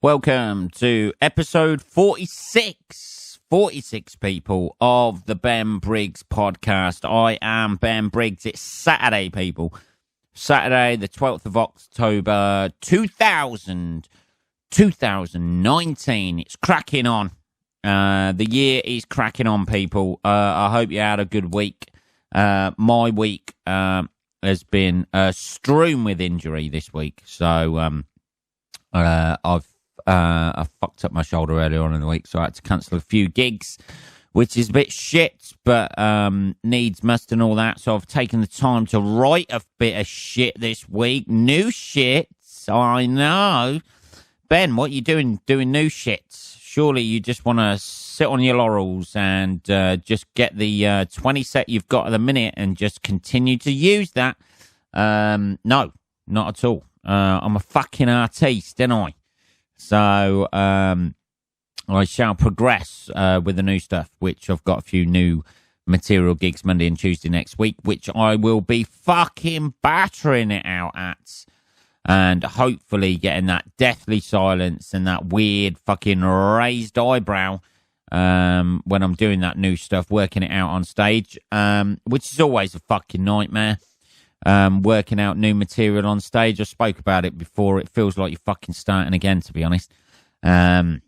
Welcome to episode 46 people of the Ben Briggs podcast. I am Ben Briggs. It's Saturday, people. Saturday, the 12th of October, 2019. It's cracking on. The year is cracking on, people. I hope you had a good week. My week has been strewn with injury this week. So I fucked up my shoulder earlier on in the week, so I had to cancel a few gigs, which is a bit shit, but needs must and all that. So I've taken the time to write a bit of shit this week. New shit, I know. Ben, what are you doing new shit? Surely you just want to sit on your laurels and just get the 20 set you've got at the minute and just continue to use that. No, not at all. I'm a fucking artiste, ain't I? So I shall progress with the new stuff, which I've got a few new material gigs Monday and Tuesday next week, which I will be fucking battering it out at. And hopefully getting that deathly silence and that weird fucking raised eyebrow when I'm doing that new stuff, working it out on stage, which is always a fucking nightmare. Working out new material on stage. I spoke about it before. It feels like you're fucking starting again, to be honest. Getting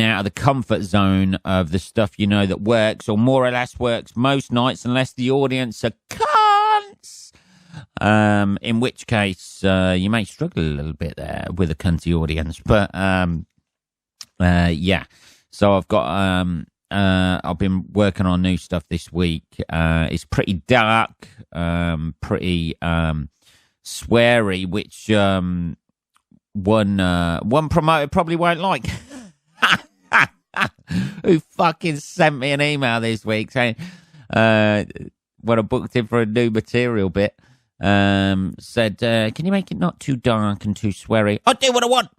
out of the comfort zone of the stuff you know that works, or more or less works most nights, unless the audience are cunts. In which case, you may struggle a little bit there with a cunty audience. But, yeah. So I've got... I've been working on new stuff this week. It's pretty dark, pretty sweary, which one promoter probably won't like. Who fucking sent me an email this week saying when I booked in for a new material bit, said, can you make it not too dark and too sweary? I'll do what I want.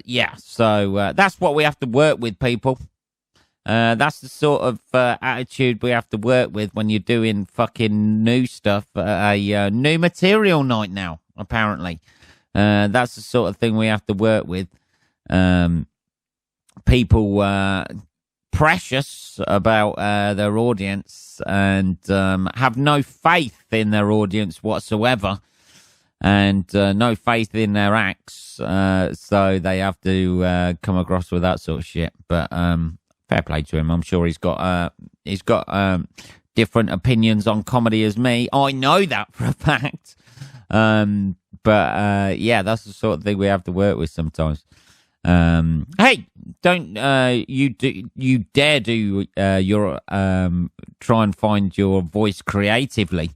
Yeah, so that's what we have to work with, people. That's the sort of attitude we have to work with when you're doing fucking new stuff, a new material night now, apparently. That's the sort of thing we have to work with. People precious about their audience and have no faith in their audience whatsoever. And no faith in their acts, so they have to come across with that sort of shit. But fair play to him. I'm sure he's got different opinions on comedy as me. I know that for a fact. But yeah, that's the sort of thing we have to work with sometimes. Hey, don't you dare do your try and find your voice creatively.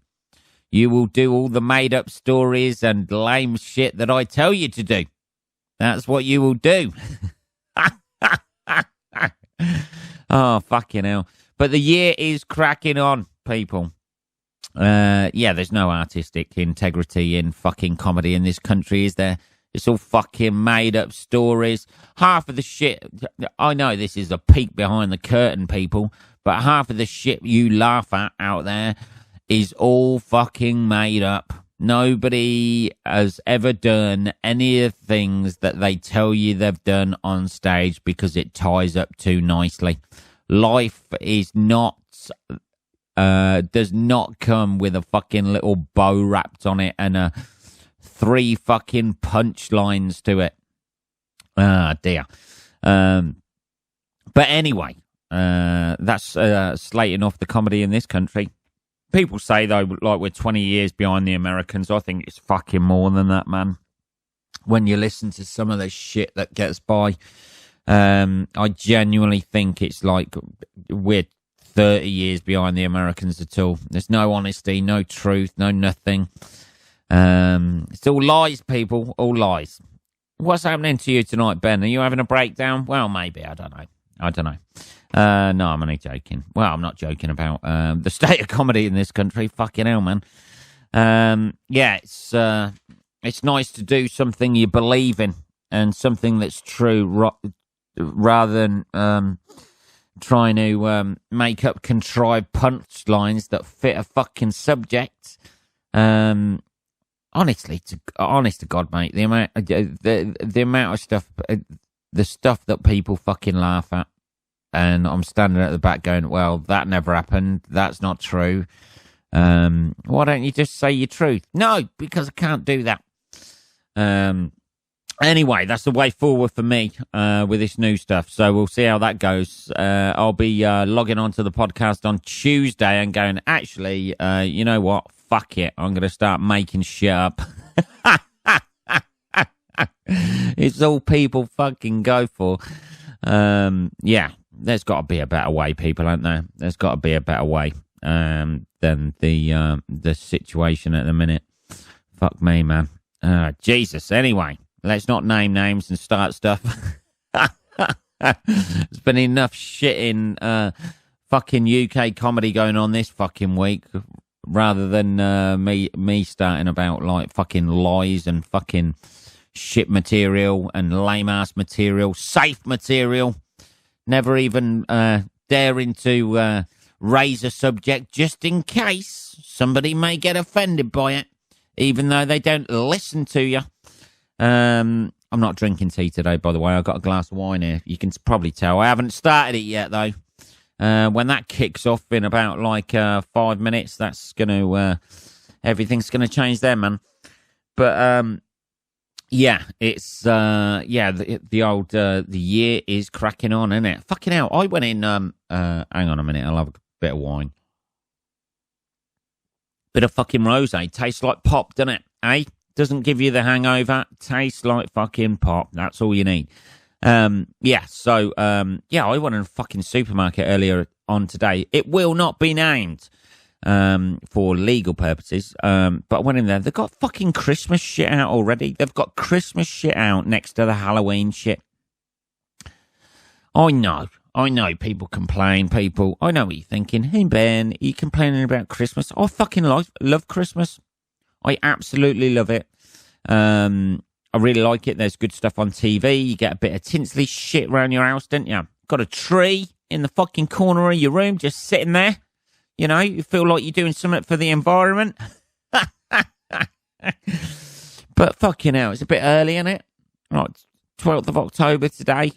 You will do all the made-up stories and lame shit that I tell you to do. That's what you will do. Oh, fucking hell. But the year is cracking on, people. Yeah, there's no artistic integrity in fucking comedy in this country, is there? It's all fucking made-up stories. Half of the shit... I know this is a peek behind the curtain, people, but half of the shit you laugh at out there is all fucking made up. Nobody has ever done any of the things that they tell you they've done on stage because it ties up too nicely. Life is not, does not come with a fucking little bow wrapped on it and 3 fucking punchlines to it. Ah, dear. But anyway, that's slating off the comedy in this country. People say, though, like we're 20 years behind the Americans. I think it's fucking more than that, man. When you listen to some of the shit that gets by, I genuinely think it's like we're 30 years behind the Americans at all. There's no honesty, no truth, no nothing. It's all lies, people, all lies. What's happening to you tonight, Ben? Are you having a breakdown? Well, maybe, I don't know. No, I'm only joking. Well, I'm not joking about the state of comedy in this country. Fucking hell, man. Yeah, it's nice to do something you believe in and something that's true rather than trying to make up contrived punchlines that fit a fucking subject. I honest to God, mate, the amount of stuff, the stuff that people fucking laugh at, and I'm standing at the back going, well, that never happened. That's not true. Why don't you just say your truth? No, because I can't do that. Anyway, that's the way forward for me with this new stuff. So we'll see how that goes. I'll be logging onto the podcast on Tuesday and going, actually, you know what? Fuck it. I'm going to start making shit up. It's all people fucking go for. Yeah, there's got to be a better way, people, ain't there? There's got to be a better way than the situation at the minute. Fuck me, man. Jesus. Anyway, let's not name names and start stuff. There's been enough shit in fucking UK comedy going on this fucking week, rather than me starting about like fucking lies and fucking shit material and lame ass material, safe material. Never even daring to raise a subject just in case somebody may get offended by it, even though they don't listen to you. I'm not drinking tea today, by the way. I've got a glass of wine here. You can probably tell. I haven't started it yet, though. When that kicks off in about like 5 minutes, that's gonna everything's gonna change there, man. But yeah, it's the old the year is cracking on, isn't it? Fucking hell, I went in. Hang on a minute, I'll have a bit of wine. Bit of fucking rosé, tastes like pop, doesn't it? Eh? Doesn't give you the hangover. Tastes like fucking pop. That's all you need. Yeah, so, I went in a fucking supermarket earlier on today. It will not be named, for legal purposes. But I went in there. They've got fucking Christmas shit out already. They've got Christmas shit out next to the Halloween shit. I know people complain, people. I know what you're thinking. Hey, Ben, are you complaining about Christmas? I fucking love Christmas. I absolutely love it. I really like it. There's good stuff on TV. You get a bit of tinsely shit around your house, don't you? Got a tree in the fucking corner of your room just sitting there. You know, you feel like you're doing something for the environment. But fucking hell, it's a bit early, isn't it? Like 12th of October today.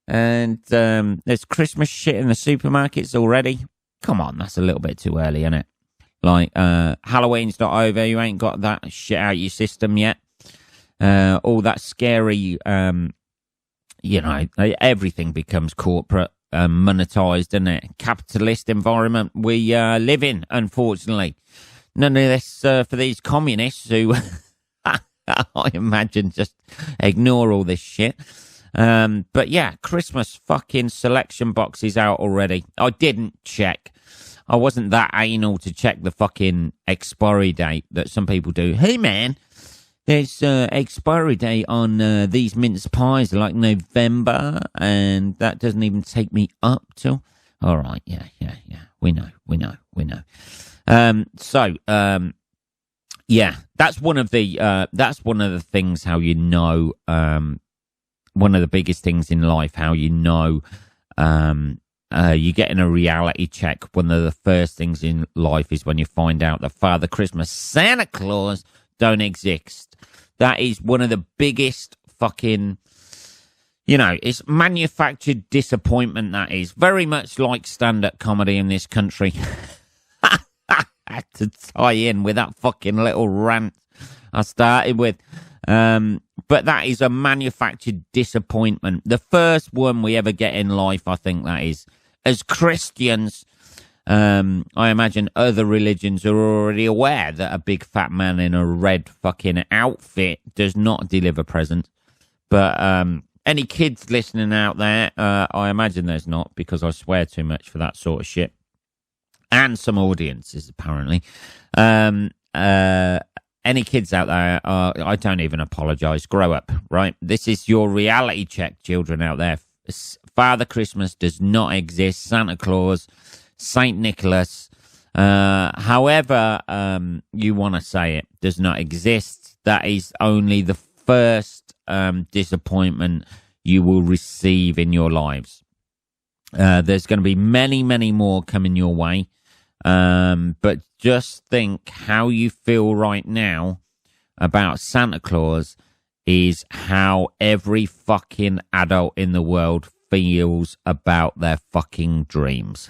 And there's Christmas shit in the supermarkets already. Come on, that's a little bit too early, isn't it? Like, Halloween's not over. You ain't got that shit out your system yet. All that scary, everything becomes corporate, monetized, doesn't it? Capitalist environment we live in, unfortunately. None of this for these communists who, I imagine, just ignore all this shit. But yeah, Christmas fucking selection box is out already. I didn't check. I wasn't that anal to check the fucking expiry date that some people do. Hey, man, there's expiry date on these mince pies like November, and that doesn't even take me up till... All right, yeah. We know. Yeah, that's one of the things how you know, one of the biggest things in life, how you know you're getting a reality check. One of the first things in life is when you find out that Father Christmas, Santa Claus don't exist. That is one of the biggest fucking, it's manufactured disappointment, that is. Very much like stand-up comedy in this country. Had to tie in with that fucking little rant I started with. But that is a manufactured disappointment. The first one we ever get in life, I think that is. As Christians, I imagine other religions are already aware that a big fat man in a red fucking outfit does not deliver presents. But any kids listening out there, I imagine there's not, because I swear too much for that sort of shit. And some audiences, apparently. Any kids out there, I don't even apologise. Grow up, right? This is your reality check, children out there. Father Christmas does not exist. Santa Claus, Saint Nicholas, however you want to say it, does not exist. That is only the first disappointment you will receive in your lives. There's going to be many, many more coming your way. But just think how you feel right now about Santa Claus is how every fucking adult in the world feels about their fucking dreams.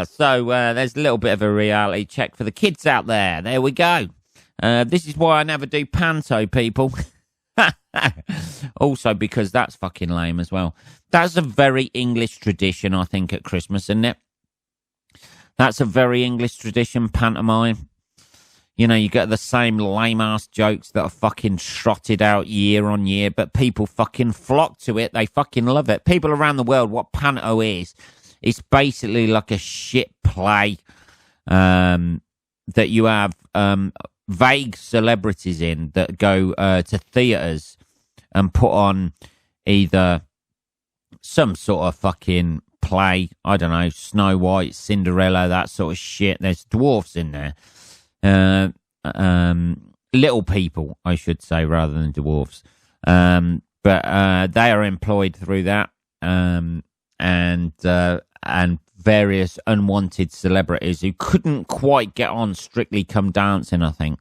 So there's a little bit of a reality check for the kids out there. There we go. This is why I never do panto, people. Also because that's fucking lame as well. That's a very English tradition, I think, at Christmas, isn't it? That's a very English tradition, pantomime. You know, you get the same lame-ass jokes that are fucking trotted out year on year, but people fucking flock to it. They fucking love it. People around the world, what panto is, it's basically like a shit play that you have vague celebrities in that go to theatres and put on either some sort of fucking play, I don't know, Snow White, Cinderella, that sort of shit. There's dwarfs in there. Little people, I should say, rather than dwarfs. But they are employed through that. And various unwanted celebrities who couldn't quite get on Strictly Come Dancing, I think.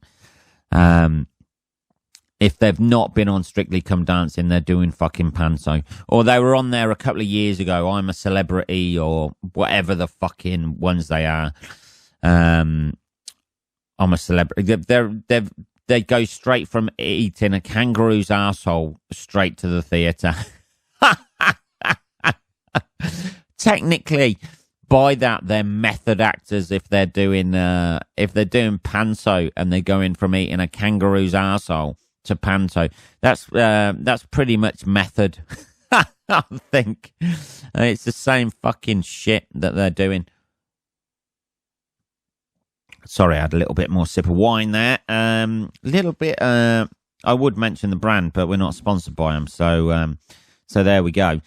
If they've not been on Strictly Come Dancing, they're doing fucking panto. Or they were on there a couple of years ago, I'm a Celebrity, or whatever the fucking ones they are. I'm a Celebrity. They go straight from eating a kangaroo's arsehole straight to the theatre. Technically, by that, they're method actors if they're doing panto and they're going from eating a kangaroo's arsehole to panto. That's pretty much method. I think it's the same fucking shit that they're doing. Sorry, I had a little bit more sip of wine there. Little bit. I would mention the brand, but we're not sponsored by them. So there we go.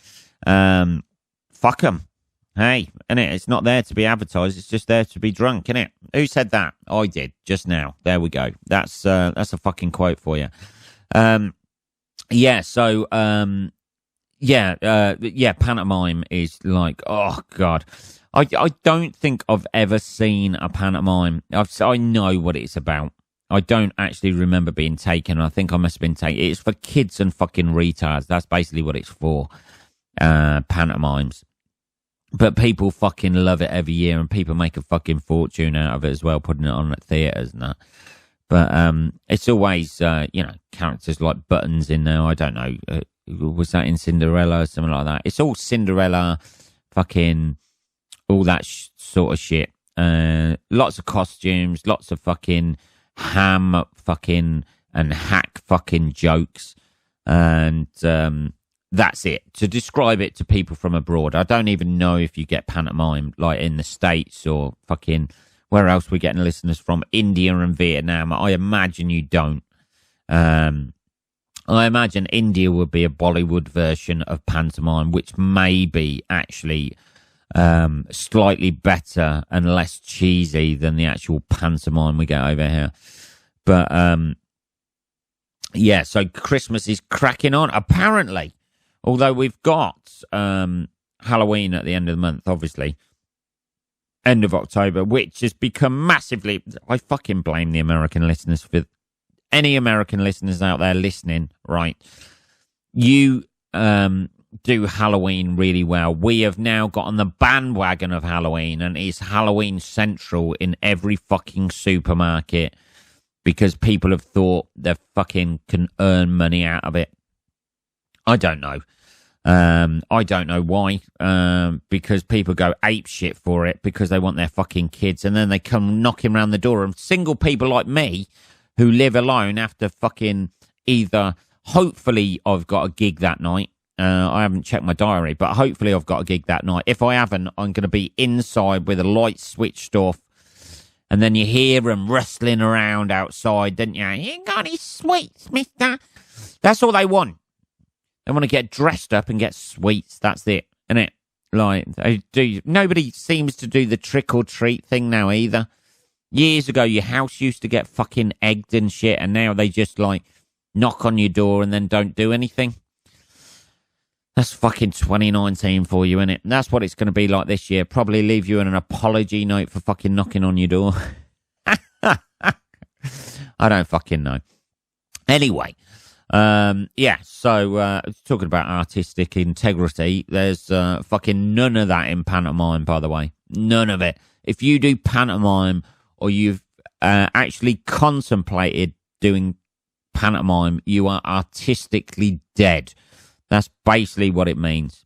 Fuck them. Hey, innit? It's not there to be advertised. It's just there to be drunk, innit? Who said that? I did just now. There we go. That's a fucking quote for you. Pantomime is like, oh god. I don't think I've ever seen a pantomime. I know what it's about. I don't actually remember being taken. I think I must have been taken. It's for kids and fucking retards. That's basically what it's for. Pantomimes. But people fucking love it every year, and people make a fucking fortune out of it as well, putting it on at theatres and that. But it's always, characters like Buttons in there. I don't know. Was that in Cinderella or something like that? It's all Cinderella, fucking all that sort of shit. Lots of costumes, lots of fucking ham fucking and hack fucking jokes. And that's it. To describe it to people from abroad, I don't even know if you get pantomime like in the States or fucking where else we're getting listeners from, India and Vietnam. I imagine you don't. I imagine India would be a Bollywood version of pantomime, which may be actually slightly better and less cheesy than the actual pantomime we get over here. But so Christmas is cracking on, apparently. Although we've got Halloween at the end of the month, obviously. End of October, which has become massively... I fucking blame the American listeners for... Any American listeners out there listening, right? You do Halloween really well. We have now got on the bandwagon of Halloween, and it's Halloween Central in every fucking supermarket because people have thought they fucking can earn money out of it. I don't know. I don't know why. Because people go ape shit for it because they want their fucking kids, and then they come knocking around the door. And single people like me who live alone have to fucking either. Hopefully, I've got a gig that night. I haven't checked my diary, but hopefully, I've got a gig that night. If I haven't, I'm going to be inside with a light switched off. And then you hear them rustling around outside, don't you? You ain't got any sweets, mister. That's all they want. They want to get dressed up and get sweets. That's it, isn't it? Like, nobody seems to do the trick or treat thing now either. Years ago, your house used to get fucking egged and shit, and now they just like knock on your door and then don't do anything. That's fucking 2019 for you, innit? And that's what it's going to be like this year. Probably leave you an apology note for fucking knocking on your door. I don't fucking know. Anyway, so talking about artistic integrity, there's fucking none of that in pantomime, by the way. None of it. If you do pantomime or you've actually contemplated doing pantomime, you are artistically dead. That's basically what it means.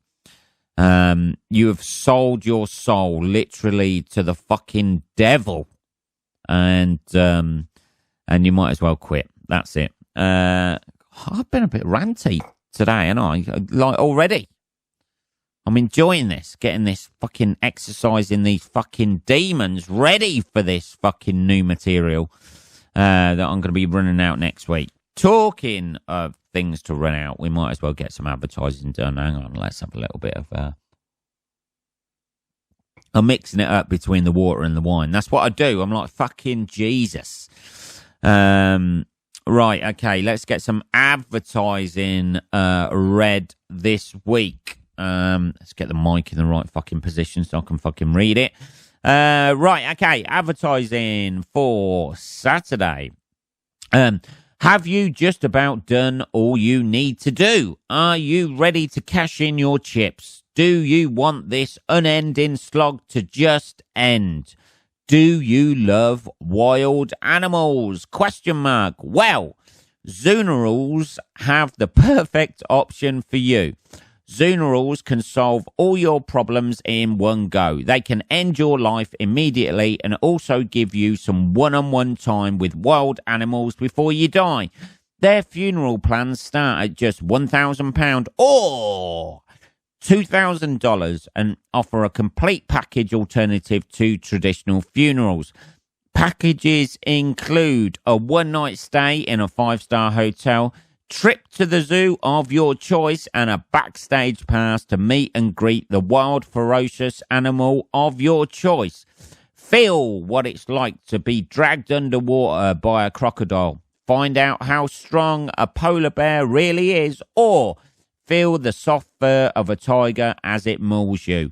You have sold your soul literally to the fucking devil, and you might as well quit. That's it. I've been a bit ranty today, and like already. I'm enjoying this, getting this fucking exercising these fucking demons ready for this fucking new material that I'm going to be running out next week. Talking of things to run out, we might as well get some advertising done. Hang on, let's have a little bit of I'm mixing it up between the water and the wine. That's what I do. I'm like, fucking Jesus. Right, okay, let's get some advertising read this week. Let's get the mic in the right fucking position so I can fucking read it. Right, okay, advertising for Saturday. Have you just about done all you need to do? Are you ready to cash in your chips? Do you want this unending slog to just end? Do you love wild animals? ? Well, Zoonerals have the perfect option for you. Zoonerals can solve all your problems in one go. They can end your life immediately and also give you some one-on-one time with wild animals before you die. Their funeral plans start at just £1,000 or $2,000 and offer a complete package alternative to traditional funerals. Packages include a one-night stay in a 5-star hotel, trip to the zoo of your choice, and a backstage pass to meet and greet the wild, ferocious animal of your choice. Feel what it's like to be dragged underwater by a crocodile. Find out how strong a polar bear really is, or feel the soft fur of a tiger as it mauls you.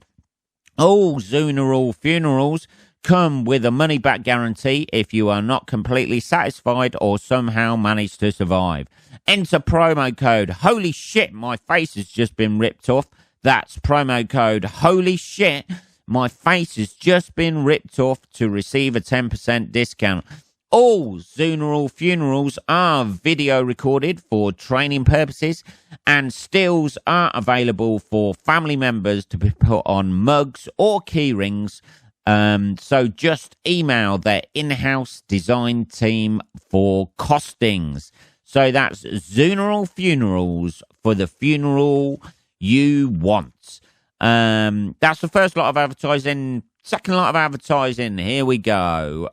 All Zooneral funerals come with a money-back guarantee if you are not completely satisfied or somehow manage to survive. Enter promo code Holy Shit, my face has just been ripped off. That's promo code Holy Shit, my face has just been ripped off to receive a 10% discount. All Zooneral funerals are video recorded for training purposes, and stills are available for family members to be put on mugs or key rings. So just email their in-house design team for costings. So that's Zooneral Funerals for the funeral you want. That's the first lot of advertising. Second lot of advertising. Here we go.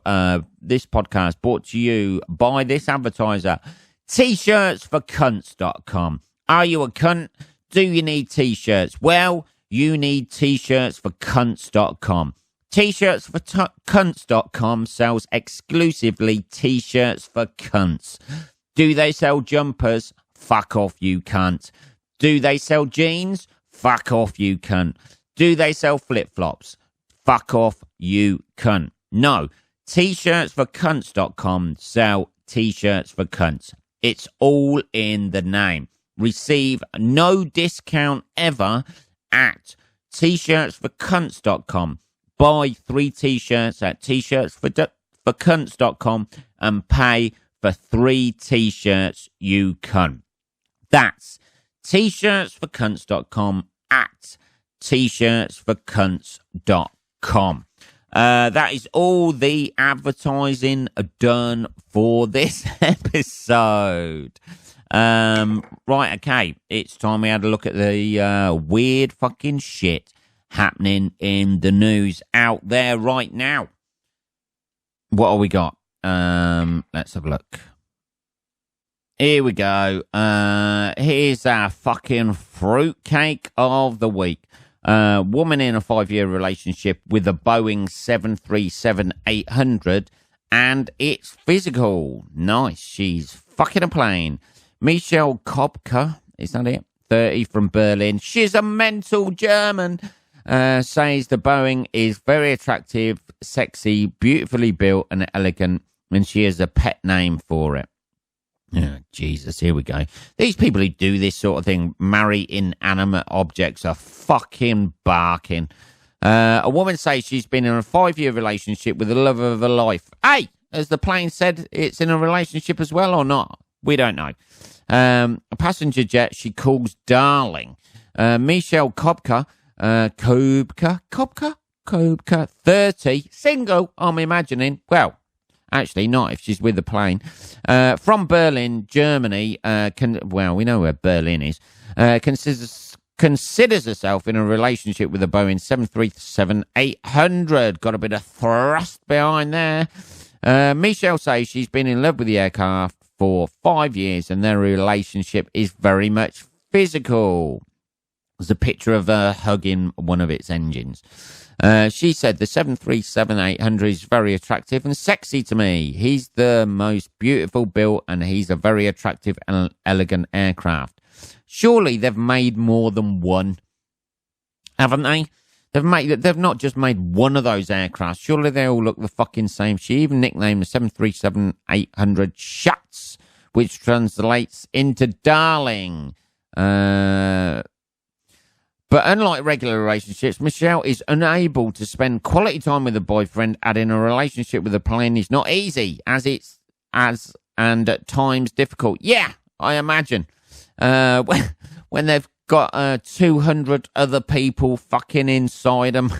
This podcast brought to you by this advertiser. T-shirtsforcunts.com. Are you a cunt? Do you need t-shirts? Well, you need t-shirts for cunts.com. T-shirts for cunts.com sells exclusively t-shirts for cunts. Do they sell jumpers? Fuck off, you cunt. Do they sell jeans? Fuck off, you cunt. Do they sell flip-flops? Fuck off, you cunt. No, t-shirts for cunts.com sell t-shirts for cunts. It's all in the name. Receive no discount ever at t-shirtsforcunts.com. Buy 3 t-shirts at t-shirtsforcunts.com and pay for 3 t-shirts, you cunt. That's t-shirtsforcunts.com at t-shirtsforcunts.com. That is all the advertising done for this episode. Right, okay. It's time we had a look at the weird fucking shit happening in the news out there right now. What have we got? Let's have a look. Here we go. Here's our fucking fruitcake of the week. Woman in a 5-year relationship with a Boeing 737-800, and it's physical. Nice. She's fucking a plane. Michelle Kopka, is that it? 30, from Berlin. She's a mental German. Says the Boeing is very attractive, sexy, beautifully built and elegant. and she has a pet name for it. Oh, Jesus, here we go. These people who do this sort of thing, marry inanimate objects, are fucking barking. A woman says she's been in a 5-year relationship with the love of her life. Hey, as the plane said, it's in a relationship as well or not? We don't know. A passenger jet she calls darling. Michelle Kopka, 30, single, I'm imagining. Well, actually not if she's with the plane. From Berlin, Germany, we know where Berlin is, considers herself in a relationship with a Boeing 737-800. Got a bit of thrust behind there. Michelle says she's been in love with the aircraft for 5 years and their relationship is very much physical. There's a picture of her hugging one of its engines. She said the 737-800 is very attractive and sexy to me. He's the most beautiful built and he's a very attractive and elegant aircraft. Surely they've made more than one, haven't they? They've not just made one of those aircraft. Surely they all look the fucking same. She even nicknamed the 737-800 Schatz, which translates into darling. But unlike regular relationships, Michelle is unable to spend quality time with a boyfriend, adding a relationship with a plane is not easy, and at times difficult. Yeah, I imagine. When they've got 200 other people fucking inside them.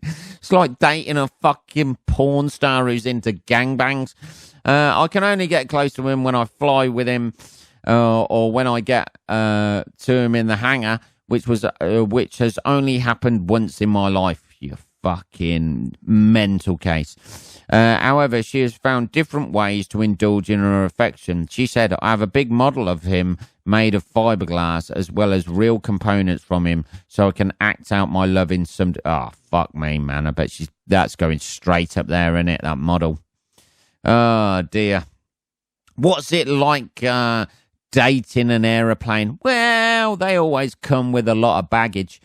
It's like dating a fucking porn star who's into gangbangs. I can only get close to him when I fly with him. Or when I get to him in the hangar, which has only happened once in my life. You fucking mental case. However, she has found different ways to indulge in her affection. She said, I have a big model of him made of fiberglass as well as real components from him so I can act out my love in some... Oh, fuck me, man. I bet that's going straight up there, isn't it, that model? Oh, dear. What's it like... dating an aeroplane? Well, they always come with a lot of baggage.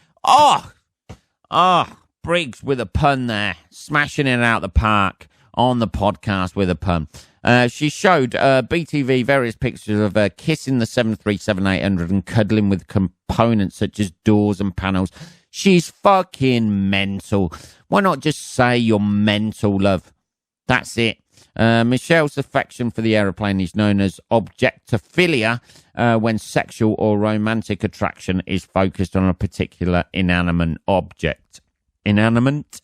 Briggs with a pun there, smashing it out the park on the podcast with a pun. She showed BTV various pictures of her kissing the 737-800 and cuddling with components such as doors and panels. She's fucking mental. Why not just say you're mental, love? That's it. Michelle's affection for the aeroplane is known as objectophilia, when sexual or romantic attraction is focused on a particular inanimate object. Inanimate.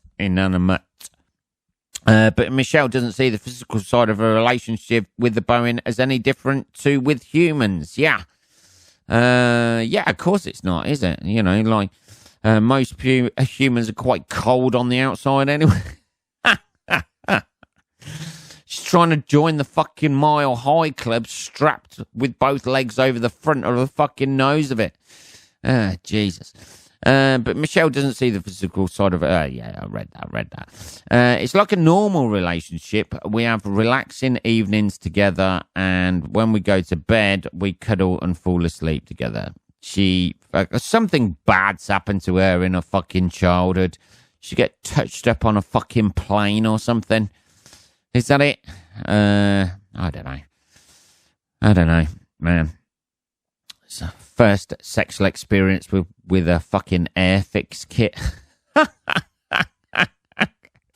But Michelle doesn't see the physical side of her relationship with the Boeing as any different to with humans. Yeah, of course it's not, is it? You know, like most humans are quite cold on the outside anyway. She's trying to join the fucking Mile High Club strapped with both legs over the front of the fucking nose of it. Jesus. But Michelle doesn't see the physical side of it. Yeah, I read that. It's like a normal relationship. We have relaxing evenings together, and when we go to bed, we cuddle and fall asleep together. Something bad's happened to her in her fucking childhood. She get touched up on a fucking plane or something. Is that it? I don't know, man. It's a first sexual experience with a fucking Airfix kit.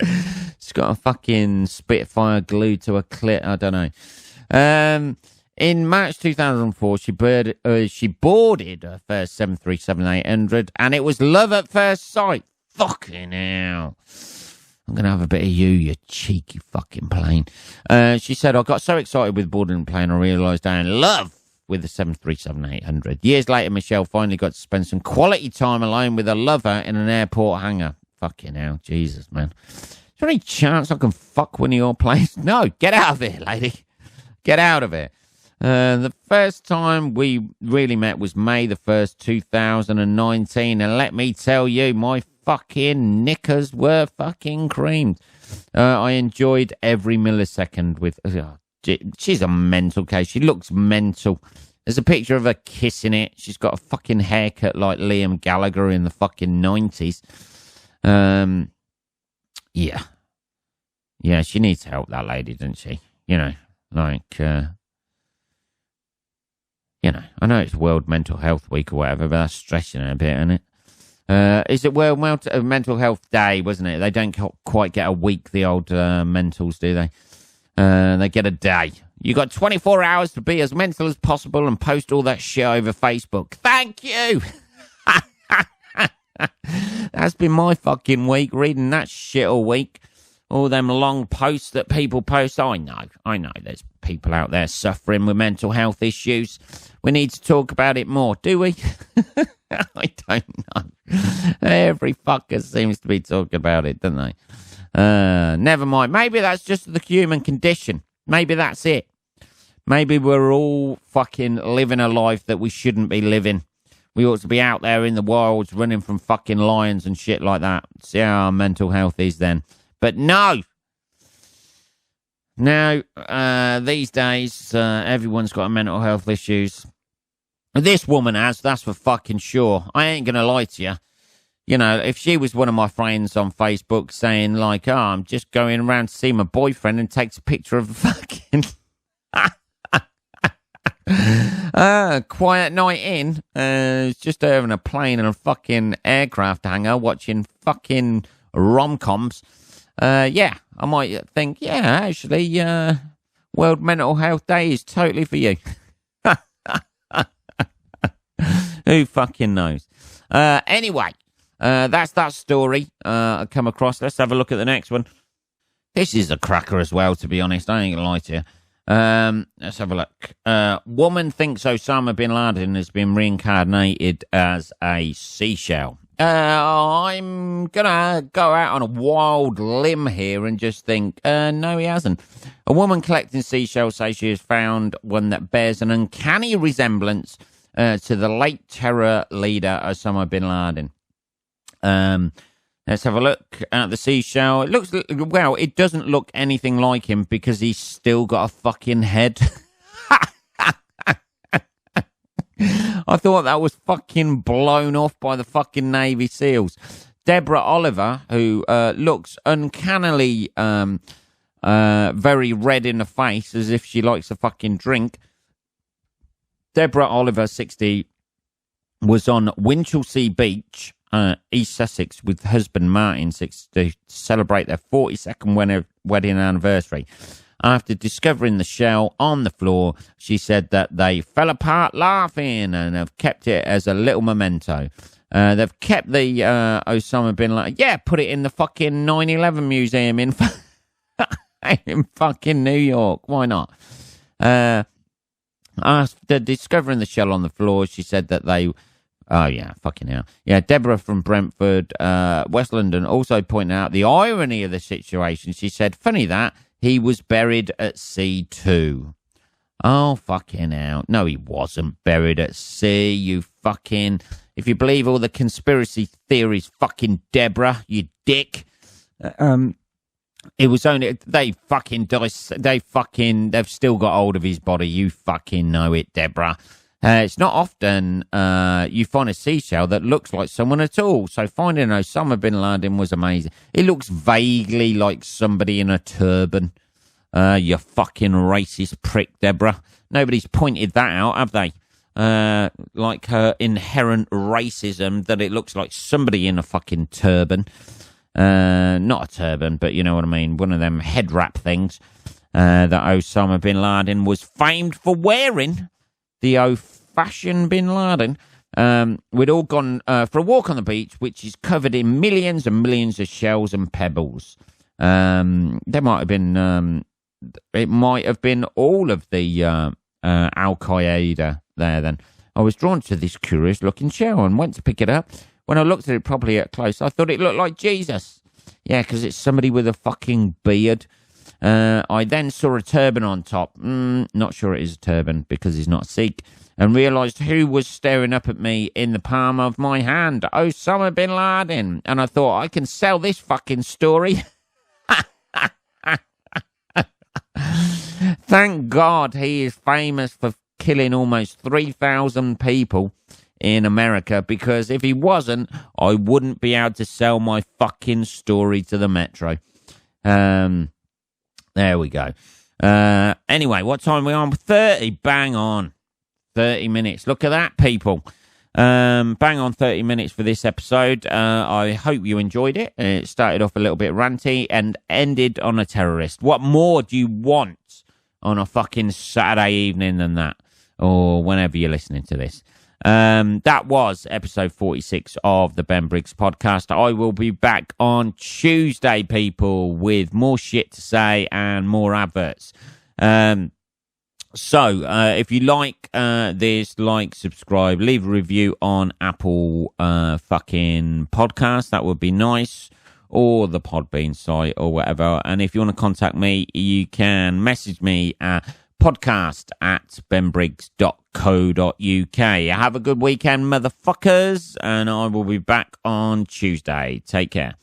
It's got a fucking Spitfire glued to a clit. I don't know. In March 2004, she boarded her first 737-800, and it was love at first sight. Fucking hell. I'm going to have a bit of you cheeky fucking plane. She said, I got so excited with boarding the plane, I realised I in love with the 737-800. Years later, Michelle finally got to spend some quality time alone with her lover in an airport hangar. Fucking hell, Jesus, man. Is there any chance I can fuck one of your planes? No, get out of it, lady. Get out of it. The first time we really met was May the 1st, 2019. And let me tell you, my fucking knickers were fucking creamed. I enjoyed every millisecond with... she's a mental case. She looks mental. There's a picture of her kissing it. She's got a fucking haircut like Liam Gallagher in the fucking 90s. Yeah. Yeah, she needs help, that lady, doesn't she? You know, like, I know it's World Mental Health Week or whatever, but that's stretching it a bit, isn't it? Is it World Mental Health Day, wasn't it? They don't quite get a week, the old mentals, do they? They get a day. You got 24 hours to be as mental as possible and post all that shit over Facebook. Thank you! That's been my fucking week, reading that shit all week. All them long posts that people post. I know there's people out there suffering with mental health issues. We need to talk about it more, do we? I don't know. Every fucker seems to be talking about it, don't they? Never mind. Maybe that's just the human condition. Maybe that's it. Maybe we're all fucking living a life that we shouldn't be living. We ought to be out there in the wilds running from fucking lions and shit like that. See how our mental health is then. But no. Now, these days, everyone's got mental health issues. This woman has, that's for fucking sure. I ain't going to lie to you. You know, if she was one of my friends on Facebook saying, like, oh, I'm just going around to see my boyfriend and takes a picture of a fucking quiet night in, just having a plane and a fucking aircraft hangar watching fucking rom-coms, yeah, I might think, yeah, actually, World Mental Health Day is totally for you. Who fucking knows? Anyway, that's that story I come across. Let's have a look at the next one. This is a cracker as well, to be honest. I ain't gonna lie to you. Let's have a look. Woman thinks Osama bin Laden has been reincarnated as a seashell. I'm gonna go out on a wild limb here and just think, no, he hasn't. A woman collecting seashells says she has found one that bears an uncanny resemblance to the late terror leader Osama bin Laden. Let's have a look at the seashell. It looks, well, it doesn't look anything like him because he's still got a fucking head. I thought that was fucking blown off by the fucking Navy SEALs. Deborah Oliver, who looks uncannily very red in the face, as if she likes a fucking drink. Deborah Oliver, 60, was on Winchelsea Beach, East Sussex, with husband Martin, 60, to celebrate their 42nd wedding anniversary. After discovering the shell on the floor, she said that they fell apart laughing and have kept it as a little memento. They've kept the Osama bin Laden. Yeah, put it in the fucking 9/11 museum in fucking New York. Why not? After discovering the shell on the floor, she said that they... Oh, yeah, fucking hell. Yeah, Deborah from Brentford, West London, also pointed out the irony of the situation. She said, funny that, he was buried at sea too. Oh, fucking hell. No, he wasn't buried at sea, you fucking... If you believe all the conspiracy theories, fucking Deborah, you dick. It was only... They've still got hold of his body. You fucking know it, Deborah. It's not often you find a seashell that looks like someone at all. So finding Osama bin Laden was amazing. It looks vaguely like somebody in a turban. You fucking racist prick, Deborah. Nobody's pointed that out, have they? Like her inherent racism, that it looks like somebody in a fucking turban. Not a turban, but you know what I mean. One of them head wrap things that Osama bin Laden was famed for wearing. The old-fashioned bin Laden. We'd all gone for a walk on the beach, which is covered in millions and millions of shells and pebbles. There might have been, it might have been all of the Al-Qaeda there then. I was drawn to this curious-looking shell and went to pick it up. When I looked at it properly up close, I thought it looked like Jesus. Yeah, because it's somebody with a fucking beard. I then saw a turban on top. Not sure it is a turban because he's not Sikh. And realised who was staring up at me in the palm of my hand. Osama bin Laden. And I thought, I can sell this fucking story. Thank God he is famous for killing almost 3,000 people in America. Because if he wasn't, I wouldn't be able to sell my fucking story to the Metro. There we go. Anyway, what time are we on? 30. Bang on. 30 minutes. Look at that, people. Bang on 30 minutes for this episode. I hope you enjoyed it. It started off a little bit ranty and ended on a terrorist. What more do you want on a fucking Saturday evening than that? Or whenever you're listening to this. That was episode 46 of the Ben Briggs podcast. I will be back on Tuesday, people, with more shit to say and more adverts. So, if you like this, subscribe, leave a review on Apple fucking podcast. That would be nice. Or the Podbean site or whatever. And if you want to contact me, you can message me at podcast@benbriggs.co.uk. Have a good weekend, motherfuckers. And I will be back on Tuesday. Take care.